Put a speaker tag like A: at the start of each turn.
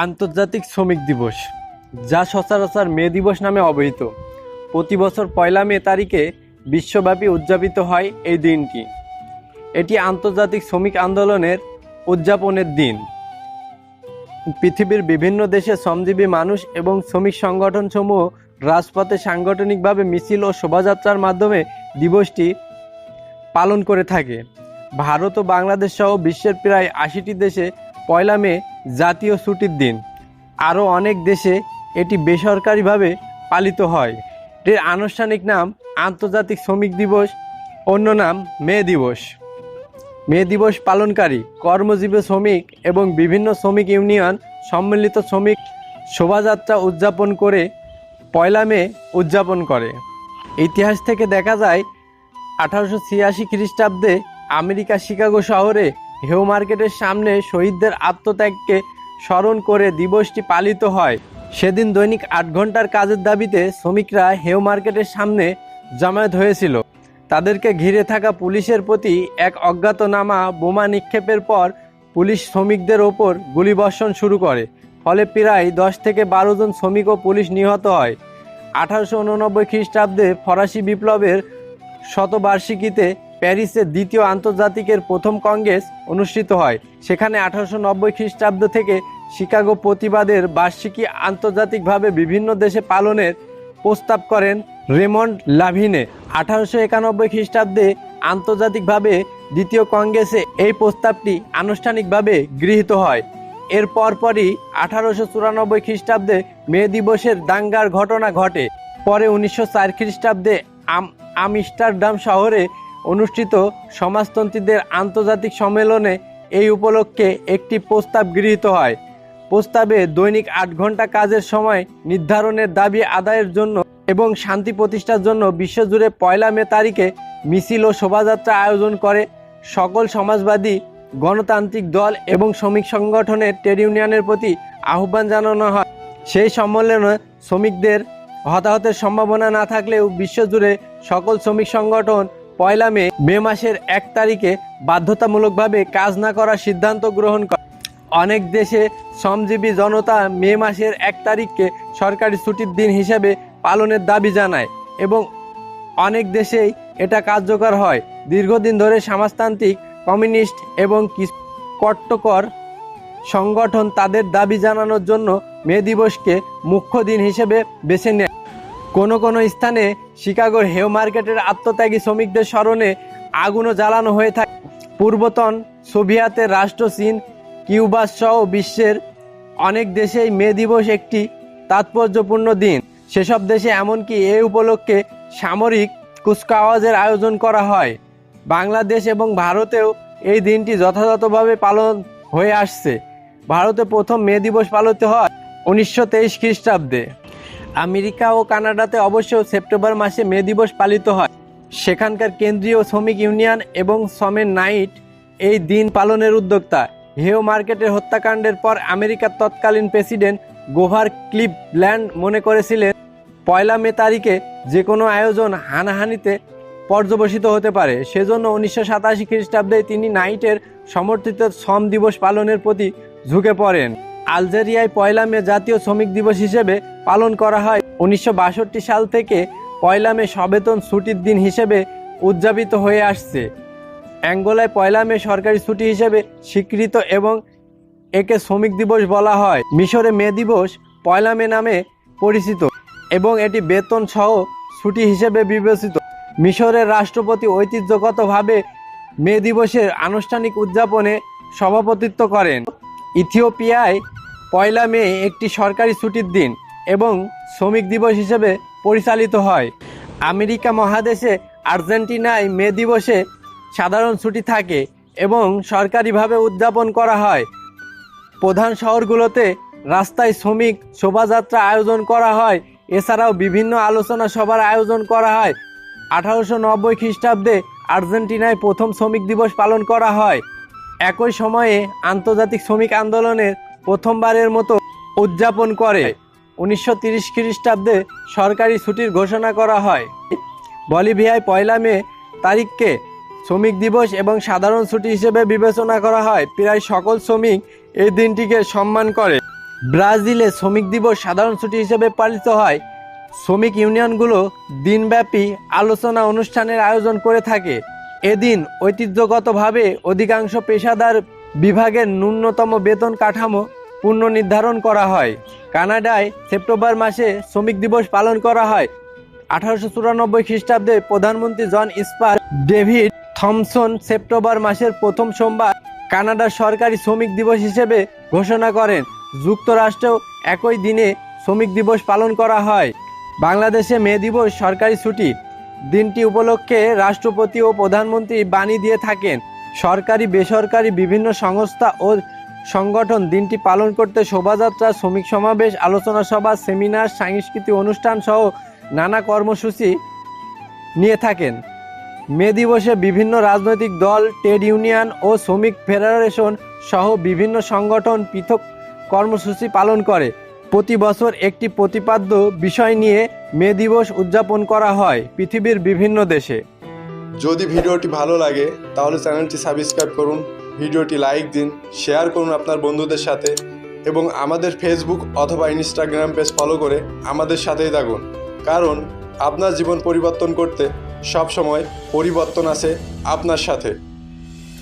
A: আন্তর্জাতিক শ্রমিক দিবস, যা সচরাচর মে দিবস নামে অবহিত, প্রতি বছর 1 মে তারিখে বিশ্বব্যাপী উদযাপিত হয়। এই দিনটি এটি আন্তর্জাতিক শ্রমিক আন্দোলনের উদযাপনের দিন। পৃথিবীর বিভিন্ন দেশে শ্রমজীবী মানুষ এবং শ্রমিক সংগঠনসমূহ রাজপথে সাংগঠনিকভাবে মিছিল ও শোভাযাত্রার মাধ্যমে দিবসটি পালন করে থাকে। ভারত ও বাংলাদেশ সহ বিশ্বের প্রায় 80টি দেশে 1 মে জাতীয় ছুটির দিন। আরও অনেক দেশে এটি বেসরকারিভাবে পালিত হয়। এর আনুষ্ঠানিক নাম আন্তর্জাতিক শ্রমিক দিবস, অন্য নাম মে দিবস। মে দিবস পালনকারী কর্মজীবী শ্রমিক এবং বিভিন্ন শ্রমিক ইউনিয়ন সম্মিলিত শ্রমিক শোভাযাত্রা উদযাপন করে 1 মে উদযাপন করে। ইতিহাস থেকে দেখা যায় 1886 খ্রিস্টাব্দে আমেরিকা শিকাগো শহরে হেও মার্কেটের সামনে শহীদদের আত্মত্যাগকে স্মরণ করে দিবসটি পালিত হয়। সেদিন দৈনিক 8 ঘন্টার কাজের দাবিতে শ্রমিকরা হেও মার্কেটের সামনে জমায়েত হয়েছিল। তাদেরকে ঘিরে থাকা পুলিশের প্রতি এক অজ্ঞাতনামা বোমা নিক্ষেপের পর পুলিশ শ্রমিকদের ওপর গুলিবর্ষণ শুরু করে। ফলে প্রায় 10 থেকে 12 জন শ্রমিক ও পুলিশ নিহত হয়। 1889 খ্রিস্টাব্দে ফরাসি বিপ্লবের শতবার্ষিকীতে প্যারিসে দ্বিতীয় আন্তর্জাতিকের প্রথম কংগ্রেস অনুষ্ঠিত হয়। সেখানে 1890 খ্রিস্টাব্দ থেকে শিকাগো প্রতিবাদের বার্ষিকী আন্তর্জাতিকভাবে বিভিন্ন দেশে পালনের প্রস্তাব করেন রেমন্ড লাভিনে। 1891 খ্রিস্টাব্দে আন্তর্জাতিকভাবে দ্বিতীয় কংগ্রেসে এই প্রস্তাবটি আনুষ্ঠানিকভাবে গৃহীত হয়। এর পরপরই 1894 খ্রিস্টাব্দে মে দিবসের দাঙ্গার ঘটনা ঘটে। পরে 1904 খ্রিস্টাব্দে আমস্টারডাম শহরে অনুষ্ঠিত সমাজতন্ত্রীদের আন্তর্জাতিক সম্মেলনে এই উপলক্ষে একটি প্রস্তাব গৃহীত হয়। প্রস্তাবে দৈনিক 8 ঘন্টা কাজের সময় নির্ধারণের দাবি আদায়ের জন্য এবং শান্তি প্রতিষ্ঠার জন্য বিশ্বজুড়ে 1 মে তারিখে মিছিল ও শোভাযাত্রা আয়োজন করে সকল সমাজবাদী গণতান্ত্রিক দল এবং শ্রমিক সংগঠনের ট্রেড ইউনিয়নের প্রতি আহ্বান জানানো হয়। সেই সম্মেলনে শ্রমিকদের হতাহতের সম্ভাবনা না থাকলেও বিশ্বজুড়ে সকল শ্রমিক সংগঠন 1 মে মাসের 1 তারিখে বাধ্যতামূলকভাবে কাজ না করার সিদ্ধান্ত গ্রহণ করে। অনেক দেশে শ্রমজীবী জনতা মে মাসের 1 তারিখকে সরকারি ছুটির দিন হিসেবে পালনের দাবি জানায় এবং অনেক দেশেই এটা কার্যকর হয়। দীর্ঘদিন ধরে সমাজতান্ত্রিক, কমিউনিস্ট এবং কট্টর সংগঠন তাদের দাবি জানানোর জন্য মে দিবসকে মুখ্য দিন হিসেবে বেছে নেয়। কোনো কোনো স্থানে শিকাগোর হেও মার্কেটের আত্মত্যাগী শ্রমিকদের স্মরণে আগুনও জ্বালানো হয়ে থাকে। পূর্বতন সোভিয়েতের রাষ্ট্র চীন, কিউবা সহ বিশ্বের অনেক দেশেই মে দিবস একটি তাৎপর্যপূর্ণ দিন। সেসব দেশে এমনকি এই উপলক্ষে সামরিক কুচকাওয়াজের আয়োজন করা হয়। বাংলাদেশ এবং ভারতেও এই দিনটি যথাযথভাবে পালন হয়ে আসছে। ভারতে প্রথম মে দিবস পালিত হয় 1923 খ্রিস্টাব্দে। আমেরিকা ও কানাডাতে অবশ্য সেপ্টেম্বর মাসে মে দিবস পালিত হয়। সেখানকার কেন্দ্রীয় শ্রমিক ইউনিয়ন এবং শ্রমের নাইট এই দিন পালনের উদ্যোক্তা। হেও মার্কেটের হত্যাকাণ্ডের পর আমেরিকার তৎকালীন প্রেসিডেন্ট গ্রোভার ক্লিভল্যান্ড মনে করেছিলেন 1 মে তারিখে যে কোনো আয়োজন হানাহানিতে পর্যবসিত হতে পারে। সেজন্য 1987 খ্রিস্টাব্দে তিনি নাইটের সমর্থিত শ্রম দিবস পালনের প্রতি ঝুঁকে পড়েন। আলজেরিয়ায় 1 মে জাতীয় শ্রমিক দিবস হিসেবে পালন করা হয়। 1962 সাল থেকে 1 মে সবেতন ছুটির দিন হিসেবে উদযাপিত হয়ে আসছে। অ্যাঙ্গোলায় 1 মে সরকারি ছুটি হিসেবে স্বীকৃত এবং একে শ্রমিক দিবস বলা হয়। মিশরে মে দিবস 1 মে নামে পরিচিত এবং এটি বেতন সহ ছুটি হিসেবে বিবেচিত। মিশরের রাষ্ট্রপতি ঐতিহ্যগতভাবে মে দিবসের আনুষ্ঠানিক উদযাপনে সভাপতিত্ব করেন। ইথিওপিয়ায় 1 মে একটি সরকারি ছুটির দিন এবং শ্রমিক দিবস হিসেবে পরিচালিত হয়। আমেরিকা মহাদেশে আর্জেন্টিনায় মে দিবসে সাধারণ ছুটি থাকে এবং সরকারিভাবে উদযাপন করা হয়। প্রধান শহরগুলোতে রাস্তায় শ্রমিক শোভাযাত্রা আয়োজন করা হয়। এছাড়াও বিভিন্ন আলোচনা সভার আয়োজন করা হয়। 1890 খ্রিস্টাব্দে আর্জেন্টিনায় প্রথম শ্রমিক দিবস পালন করা হয়। একই সময়ে আন্তর্জাতিক শ্রমিক আন্দোলনের প্রথমবারের মতো উদযাপন করে 1930 খ্রিস্টাব্দে সরকারি ছুটির ঘোষণা করা হয়। বলিভিয়ায় 1 মে তারিখকে শ্রমিক দিবস এবং সাধারণ ছুটি হিসেবে বিবেচনা করা হয়। প্রায় সকল শ্রমিক এই দিনটিকে সম্মান করে। ব্রাজিলে শ্রমিক দিবস সাধারণ ছুটি হিসেবে পালিত হয়। শ্রমিক ইউনিয়নগুলো দিনব্যাপী আলোচনা অনুষ্ঠানের আয়োজন করে থাকে। এদিন ঐতিহ্যগতভাবে অধিকাংশ পেশাদার বিভাগের ন্যূনতম বেতন কাঠামো পুনর্নির্ধারণ করা হয়। কানাডায় সেপ্টেম্বর মাসে শ্রমিক দিবস পালন করা হয়। 1894 খ্রিস্টাব্দে প্রধানমন্ত্রী জন স্পার ডেভিড থমসন সেপ্টেম্বর মাসের প্রথম সোমবার কানাডার সরকারি শ্রমিক দিবস হিসেবে ঘোষণা করেন। যুক্তরাষ্ট্রেও একই দিনে শ্রমিক দিবস পালন করা হয়। বাংলাদেশে মে দিবস সরকারি ছুটি। দিনটি উপলক্ষে রাষ্ট্রপতি ও প্রধানমন্ত্রী বাণী দিয়ে থাকেন। সরকারি বেসরকারি বিভিন্ন সংস্থা ও সংগঠন দিনটি পালন করতে শোভাযাত্রা, শ্রমিক সমাবেশ, আলোচনা সভা, সেমিনার, সাংস্কৃতিক অনুষ্ঠান সহ নানা কর্মসূচি নিয়ে থাকেন। মে দিবসে বিভিন্ন রাজনৈতিক দল, ট্রেড ইউনিয়ন ও শ্রমিক ফেডারেশন সহ বিভিন্ন সংগঠন পৃথক কর্মসূচি পালন করে। প্রতি বছর একটি প্রতিপাদ্য বিষয় নিয়ে মে দিবস উদযাপন করা হয় পৃথিবীর বিভিন্ন দেশে।
B: যদি ভিডিওটি ভালো লাগে তাহলে চ্যানেলটি সাবস্ক্রাইব করুন, ভিডিওটি লাইক দিন, শেয়ার করুন আপনার বন্ধুদের সাথে এবং আমাদের ফেসবুক অথবা ইনস্টাগ্রাম পেজ ফলো করে আমাদের সাথেই থাকুন। কারণ আপনার জীবন পরিবর্তন করতে সব সময় পরিবর্তন আছে আপনার সাথে।